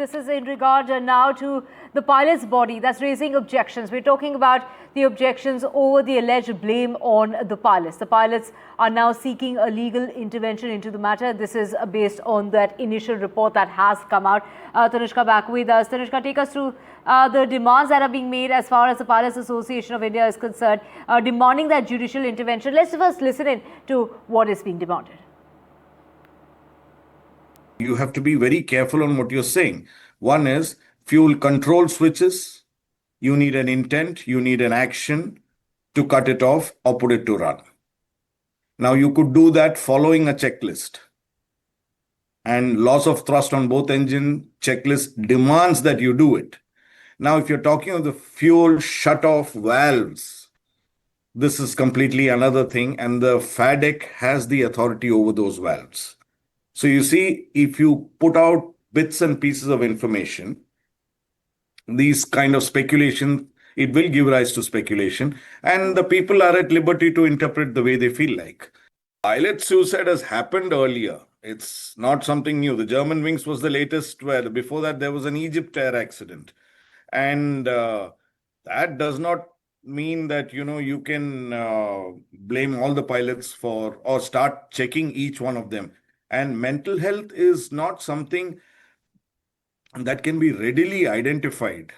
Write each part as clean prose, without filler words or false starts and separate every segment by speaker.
Speaker 1: This is in regard now to the pilot's body that's raising objections. We're talking about the objections over the alleged blame on the pilots. The pilots are now seeking a legal intervention into the matter. This is based on that initial report that has come out. Tanushka back with us. Tanushka, take us through the demands that are being made as far as the Pilots Association of India is concerned, demanding that judicial intervention. Let's first listen in to what is being demanded.
Speaker 2: You have to be very careful on what you're saying. One is fuel control switches. You need an intent, you need an action to cut it off or put it to run. Now, you could do that following a checklist. And loss of thrust on both engine checklist demands that you do it. Now, if you're talking of the fuel shut-off valves, this is completely another thing, and the FADEC has the authority over those valves. So you see, if you put out bits and pieces of information, these kind of speculation, it will give rise to speculation, and the people are at liberty to interpret the way they feel like. Pilot suicide has happened earlier. It's not something new. The German wings was the latest, where before that there was an Egypt air accident. And that does not mean that, you can blame all the pilots for, or start checking each one of them. And mental health is not something that can be readily identified.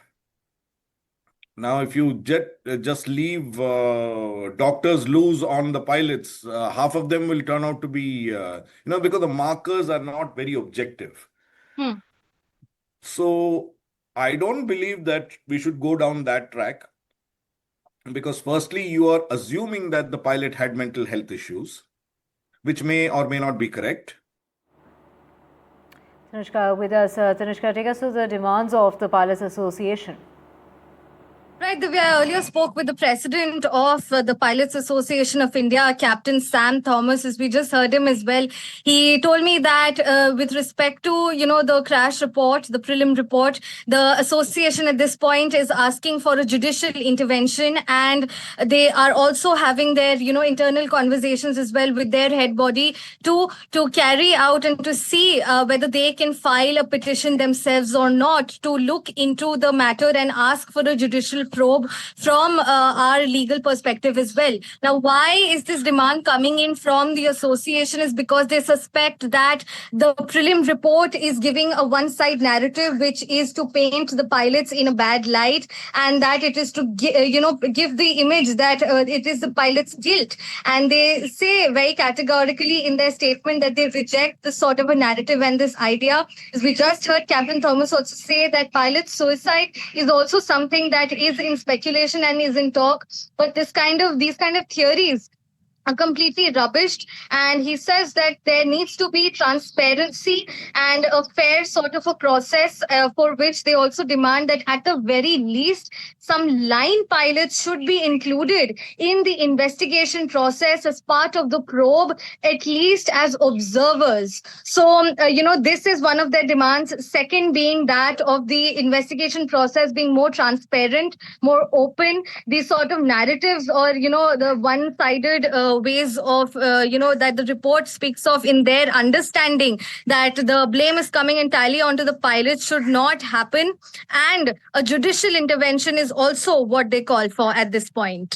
Speaker 2: Now, if you just leave doctors loose on the pilots, half of them will turn out to be, because the markers are not very objective. So I don't believe that we should go down that track, because firstly, you are assuming that the pilot had mental health issues, which may or may not be correct.
Speaker 1: Tanushka with us. Tanushka, take us to the demands of the Pilots Association.
Speaker 3: Right, Divya, I earlier spoke with the president of the Pilots Association of India, Captain Sam Thomas, as we just heard him as well. He told me that with respect to, the crash report, the prelim report, the association at this point is asking for a judicial intervention, and they are also having their, internal conversations as well with their head body to carry out and to see whether they can file a petition themselves or not to look into the matter and ask for a judicial probe from our legal perspective as well. Now, why is this demand coming in from the association is because they suspect that the prelim report is giving a one-side narrative, which is to paint the pilots in a bad light, and that it is to give the image that it is the pilots' guilt. And they say very categorically in their statement that they reject this sort of a narrative and this idea. As we just heard Captain Thomas also say that pilot suicide is also something that is in speculation and is in talk, but these kind of theories are completely rubbished, and he says that there needs to be transparency and a fair sort of a process for which they also demand that at the very least some line pilots should be included in the investigation process as part of the probe, at least as observers. So, this is one of their demands. Second being that of the investigation process being more transparent, more open. These sort of narratives or, the one-sided ways of, that the report speaks of in their understanding that the blame is coming entirely onto the pilots should not happen. And a judicial intervention is also what they call for at this point.